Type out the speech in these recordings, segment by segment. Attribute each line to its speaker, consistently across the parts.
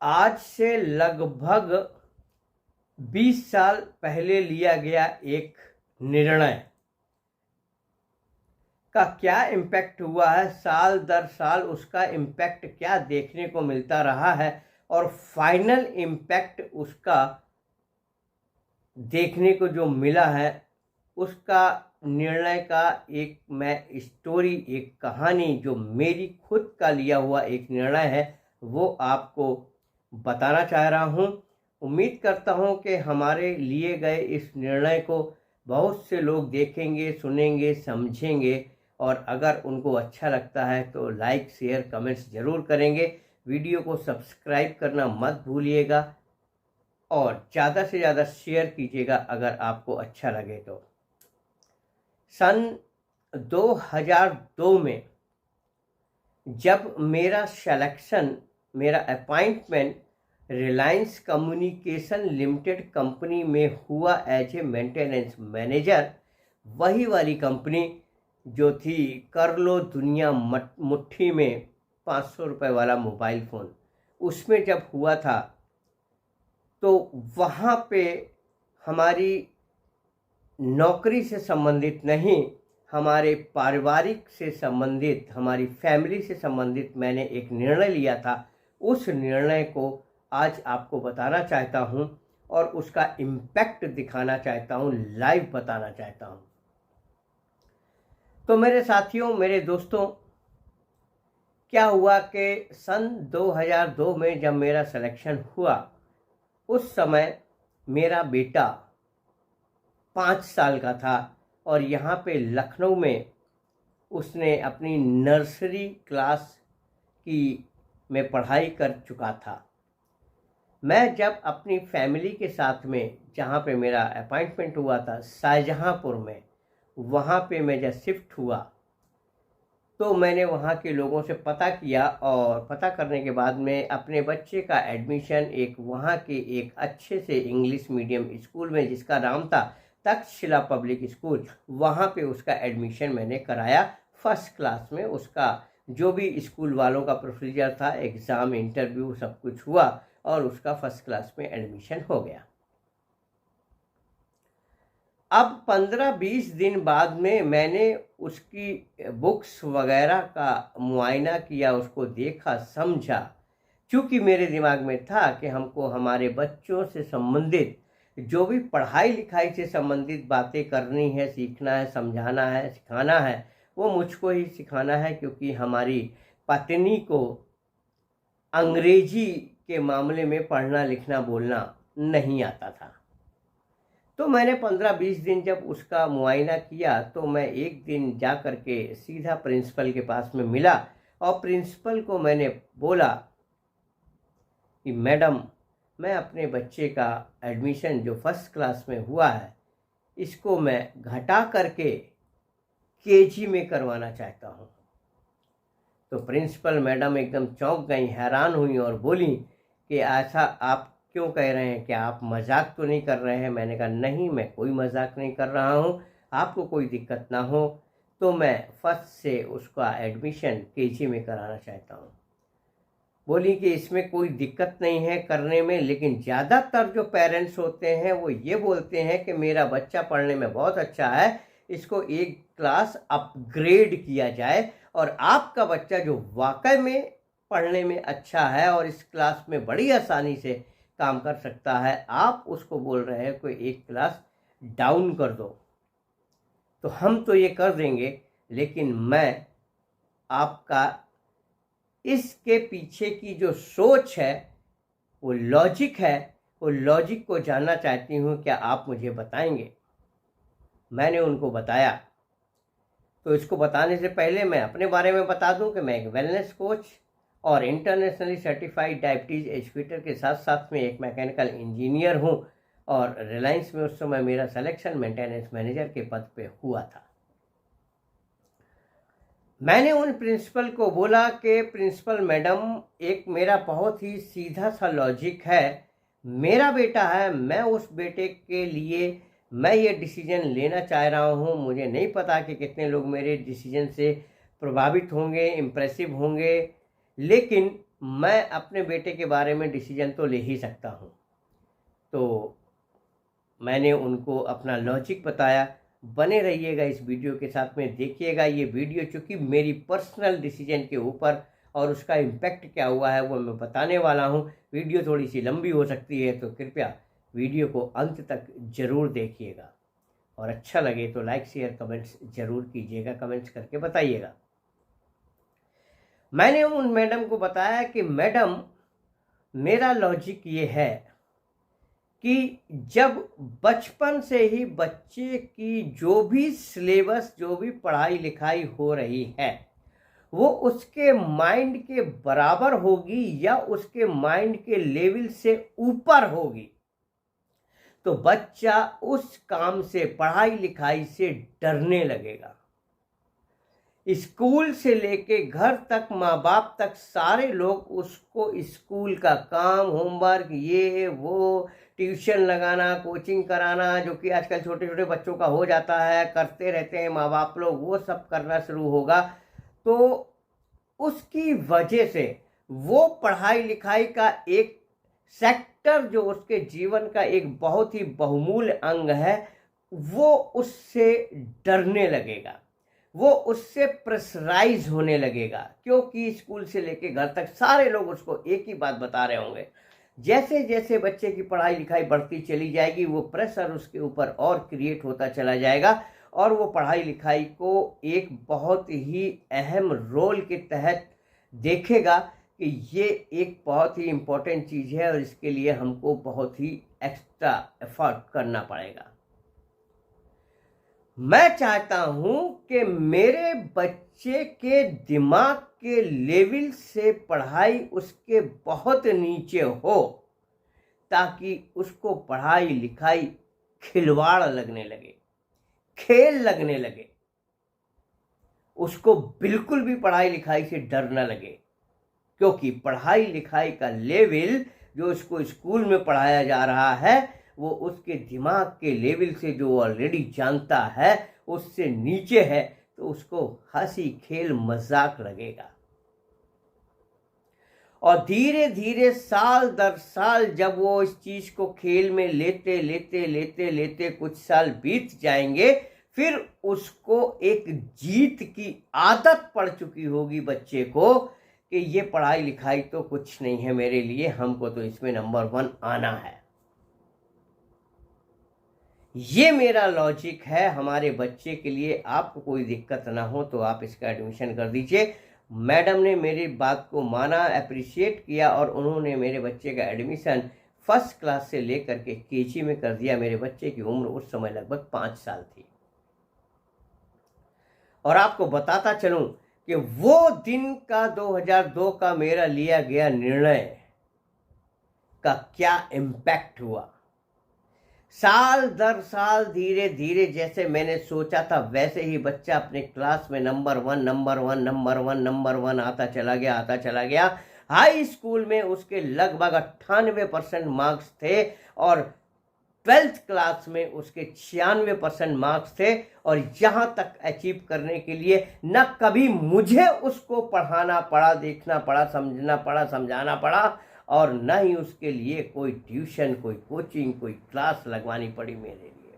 Speaker 1: आज से लगभग 20 साल पहले लिया गया एक निर्णय का क्या इम्पैक्ट हुआ है, साल दर साल उसका इम्पैक्ट क्या देखने को मिलता रहा है और फाइनल इम्पैक्ट उसका देखने को जो मिला है, उसका निर्णय का एक मैं स्टोरी, एक कहानी जो मेरी खुद का लिया हुआ एक निर्णय है, वो आपको बताना चाह रहा हूँ। उम्मीद करता हूँ कि हमारे लिए गए इस निर्णय को बहुत से लोग देखेंगे, सुनेंगे, समझेंगे और अगर उनको अच्छा लगता है तो लाइक, शेयर, कमेंट्स ज़रूर करेंगे। वीडियो को सब्सक्राइब करना मत भूलिएगा और ज़्यादा से ज़्यादा शेयर कीजिएगा अगर आपको अच्छा लगे तो। सन 2002 में जब मेरा सिलेक्शन, मेरा appointment Reliance communication limited company में हुआ एज ए मेंटेनेंस मैनेजर, वही वाली कंपनी जो थी कर लो दुनिया मुट्ठी में 500 रुपये वाला मोबाइल फ़ोन, उसमें जब हुआ था तो वहाँ पे हमारी नौकरी से संबंधित नहीं, हमारे पारिवारिक से संबंधित, हमारी फैमिली से संबंधित मैंने एक निर्णय लिया था। उस निर्णय को आज आपको बताना चाहता हूँ और उसका इम्पैक्ट दिखाना चाहता हूँ, लाइव बताना चाहता हूँ। तो मेरे साथियों, मेरे दोस्तों, क्या हुआ कि सन 2002 में जब मेरा सिलेक्शन हुआ, उस समय मेरा बेटा 5 साल का था और यहाँ पे लखनऊ में उसने अपनी नर्सरी क्लास की में पढ़ाई कर चुका था। मैं जब अपनी फैमिली के साथ में, जहाँ पे मेरा अपॉइंटमेंट हुआ था शाहजहाँपुर में, वहाँ पे मैं जब शिफ्ट हुआ तो मैंने वहाँ के लोगों से पता किया और पता करने के बाद में अपने बच्चे का एडमिशन एक वहाँ के एक अच्छे से इंग्लिश मीडियम स्कूल में, जिसका नाम था तक्षशिला पब्लिक स्कूल, वहाँ पे उसका एडमिशन मैंने कराया। फर्स्ट क्लास में उसका जो भी स्कूल वालों का प्रोसीजर था, एग्ज़ाम, इंटरव्यू, सब कुछ हुआ और उसका फर्स्ट क्लास में एडमिशन हो गया। अब 15-20 दिन बाद में मैंने उसकी बुक्स वगैरह का मुआयना किया, उसको देखा, समझा। क्योंकि मेरे दिमाग में था कि हमको हमारे बच्चों से संबंधित जो भी पढ़ाई लिखाई से संबंधित बातें करनी है, सीखना है, समझाना है, सिखाना है, वो मुझको ही सिखाना है, क्योंकि हमारी पत्नी को अंग्रेजी के मामले में पढ़ना, लिखना, बोलना नहीं आता था। तो मैंने 15-20 दिन जब उसका मुआयना किया तो मैं एक दिन जा कर के सीधा प्रिंसिपल के पास में मिला और प्रिंसिपल को मैंने बोला कि मैडम, मैं अपने बच्चे का एडमिशन जो फर्स्ट क्लास में हुआ है, इसको मैं घटा करके केजी में करवाना चाहता हूँ। तो प्रिंसिपल मैडम एकदम चौंक गई, हैरान हुई और बोली कि ऐसा आप क्यों कह रहे हैं, क्या आप मजाक तो नहीं कर रहे हैं? मैंने कहा नहीं, मैं कोई मजाक नहीं कर रहा हूँ, आपको कोई दिक्कत ना हो तो मैं फर्स्ट से उसका एडमिशन केजी में कराना चाहता हूँ। बोली कि इसमें कोई दिक्कत नहीं है करने में, लेकिन ज़्यादातर जो पेरेंट्स होते हैं वो ये बोलते हैं कि मेरा बच्चा पढ़ने में बहुत अच्छा है, इसको एक क्लास अपग्रेड किया जाए, और आपका बच्चा जो वाकई में पढ़ने में अच्छा है और इस क्लास में बड़ी आसानी से काम कर सकता है, आप उसको बोल रहे हैं कोई एक क्लास डाउन कर दो। तो हम तो ये कर देंगे, लेकिन मैं आपका इसके पीछे की जो सोच है, वो लॉजिक है, वो लॉजिक को जानना चाहती हूँ, क्या आप मुझे बताएंगे? मैंने उनको बताया। तो इसको बताने से पहले मैं अपने बारे में बता दूं कि मैं एक वेलनेस कोच और इंटरनेशनली सर्टिफाइड डायबिटीज़ एजुकेटर के साथ साथ में एक मैकेनिकल इंजीनियर हूं और रिलायंस में उस समय मेरा सिलेक्शन मेंटेनेंस मैनेजर के पद पे हुआ था। मैंने उन प्रिंसिपल को बोला कि प्रिंसिपल मैडम, एक मेरा बहुत ही सीधा सा लॉजिक है, मेरा बेटा है, मैं उस बेटे के लिए मैं ये डिसीजन लेना चाह रहा हूँ। मुझे नहीं पता कि कितने लोग मेरे डिसीजन से प्रभावित होंगे, इम्प्रेसिव होंगे, लेकिन मैं अपने बेटे के बारे में डिसीजन तो ले ही सकता हूँ। तो मैंने उनको अपना लॉजिक बताया। बने रहिएगा इस वीडियो के साथ में, देखिएगा ये वीडियो, चूँकि मेरी पर्सनल डिसीजन के ऊपर और उसका इम्पैक्ट क्या हुआ है वो मैं बताने वाला हूँ। वीडियो थोड़ी सी लंबी हो सकती है, तो कृपया वीडियो को अंत तक ज़रूर देखिएगा, और अच्छा लगे तो लाइक शेयर कमेंट्स ज़रूर कीजिएगा, कमेंट्स करके बताइएगा। मैंने उन मैडम को बताया कि मैडम, मेरा लॉजिक ये है कि जब बचपन से ही बच्चे की जो भी सिलेबस, जो भी पढ़ाई लिखाई हो रही है, वो उसके माइंड के बराबर होगी या उसके माइंड के लेवल से ऊपर होगी, तो बच्चा उस काम से, पढ़ाई लिखाई से डरने लगेगा। स्कूल से लेके घर तक, माँ बाप तक, सारे लोग उसको स्कूल का काम, होमवर्क, ये वो, ट्यूशन लगाना, कोचिंग कराना, जो कि आजकल छोटे छोटे बच्चों का हो जाता है, करते रहते हैं माँ बाप लोग, वो सब करना शुरू होगा। तो उसकी वजह से वो पढ़ाई लिखाई का एक सेक्टर, जो उसके जीवन का एक बहुत ही बहुमूल्य अंग है, वो उससे डरने लगेगा, वो उससे प्रेशराइज होने लगेगा, क्योंकि स्कूल से लेके घर तक सारे लोग उसको एक ही बात बता रहे होंगे। जैसे जैसे बच्चे की पढ़ाई लिखाई बढ़ती चली जाएगी, वो प्रेशर उसके ऊपर और क्रिएट होता चला जाएगा, और वो पढ़ाई लिखाई को एक बहुत ही अहम रोल के तहत देखेगा कि ये एक बहुत ही इम्पोर्टेंट चीज़ है और इसके लिए हमको बहुत ही एक्स्ट्रा एफर्ट करना पड़ेगा। मैं चाहता हूं कि मेरे बच्चे के दिमाग के लेवल से पढ़ाई उसके बहुत नीचे हो, ताकि उसको पढ़ाई लिखाई खिलवाड़ लगने लगे, खेल लगने लगे, उसको बिल्कुल भी पढ़ाई लिखाई से डर न लगे। क्योंकि पढ़ाई लिखाई का लेवल जो उसको स्कूल में पढ़ाया जा रहा है, वो उसके दिमाग के लेवल से, जो ऑलरेडी जानता है, उससे नीचे है, तो उसको हंसी खेल मजाक लगेगा। और धीरे धीरे साल दर साल जब वो इस चीज को खेल में लेते लेते लेते लेते कुछ साल बीत जाएंगे, फिर उसको एक जीत की आदत पड़ चुकी होगी बच्चे को कि ये पढ़ाई लिखाई तो कुछ नहीं है मेरे लिए, हमको तो इसमें नंबर 1 आना है। ये मेरा लॉजिक है हमारे बच्चे के लिए। आपको कोई दिक्कत ना हो तो आप इसका एडमिशन कर दीजिए। मैडम ने मेरी बात को माना, अप्रिशिएट किया, और उन्होंने मेरे बच्चे का एडमिशन फर्स्ट क्लास से लेकर के केजी में कर दिया। मेरे बच्चे की उम्र उस समय लगभग 5 साल थी। और आपको बताता चलूं कि वो दिन का 2002 का मेरा लिया गया निर्णय का क्या इम्पैक्ट हुआ। साल दर साल धीरे धीरे जैसे मैंने सोचा था, वैसे ही बच्चा अपने क्लास में नंबर 1 नंबर 1 नंबर 1 नंबर 1 आता चला गया। हाई स्कूल में उसके लगभग 98% मार्क्स थे, और 12th क्लास में उसके 96% मार्क्स थे। और यहाँ तक अचीव करने के लिए न कभी मुझे उसको पढ़ाना पड़ा, देखना पड़ा, समझना पड़ा, समझाना पड़ा, और न ही उसके लिए कोई ट्यूशन, कोई कोचिंग, कोई क्लास लगवानी पड़ी मेरे लिए।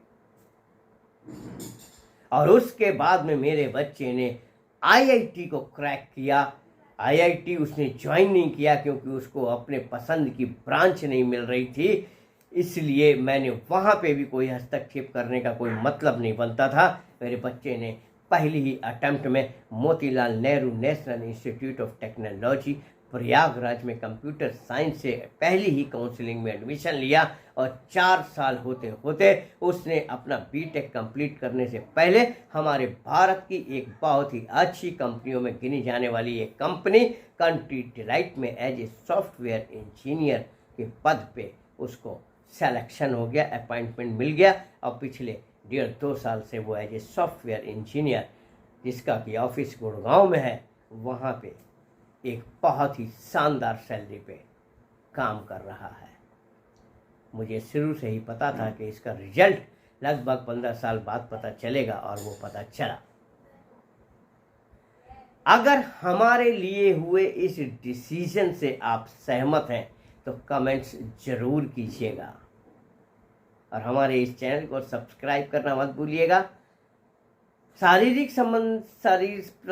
Speaker 1: और उसके बाद में मेरे बच्चे ने आईआईटी को क्रैक किया। आईआईटी उसने ज्वाइन नहीं किया क्योंकि उसको अपने पसंद की ब्रांच नहीं मिल रही थी, इसलिए मैंने वहाँ पे भी कोई हस्तक्षेप करने का कोई मतलब नहीं बनता था। मेरे बच्चे ने पहली ही अटेम्प्ट में Motilal Nehru national institute of technology Prayagraj में कंप्यूटर साइंस से पहली ही काउंसलिंग में एडमिशन लिया, और 4 साल होते होते उसने अपना बीटेक कंप्लीट करने से पहले हमारे भारत की एक बहुत ही अच्छी कंपनियों में गिनी जाने वाली एक कंपनी कंट्री डिलाइट में एज ए सॉफ्टवेयर इंजीनियर के पद पे उसको सिलेक्शन हो गया, अपॉइंटमेंट मिल गया। और पिछले 1.5-2 साल से वो एज ए सॉफ्टवेयर इंजीनियर, जिसका कि ऑफिस गुड़गांव में है, वहाँ पे एक बहुत ही शानदार सैलरी पे काम कर रहा है। मुझे शुरू से ही पता था कि इसका रिजल्ट लगभग 15 साल बाद पता चलेगा, और वो पता चला। अगर हमारे लिए हुए इस डिसीजन से आप सहमत हैं तो कमेंट्स ज़रूर कीजिएगा और हमारे इस चैनल को सब्सक्राइब करना मत भूलिएगा। शारीरिक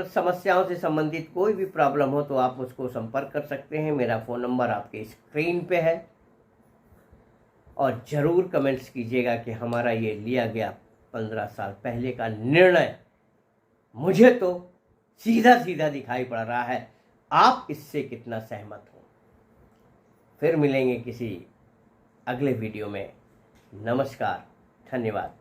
Speaker 1: समस्याओं से संबंधित कोई भी प्रॉब्लम हो तो आप मुझको संपर्क कर सकते हैं। मेरा फ़ोन नंबर आपके स्क्रीन पे है। और ज़रूर कमेंट्स कीजिएगा कि हमारा ये लिया गया 15 साल पहले का निर्णय मुझे तो सीधा सीधा दिखाई पड़ रहा है, आप इससे कितना सहमत हो। फिर मिलेंगे किसी अगले वीडियो में। नमस्कार, धन्यवाद।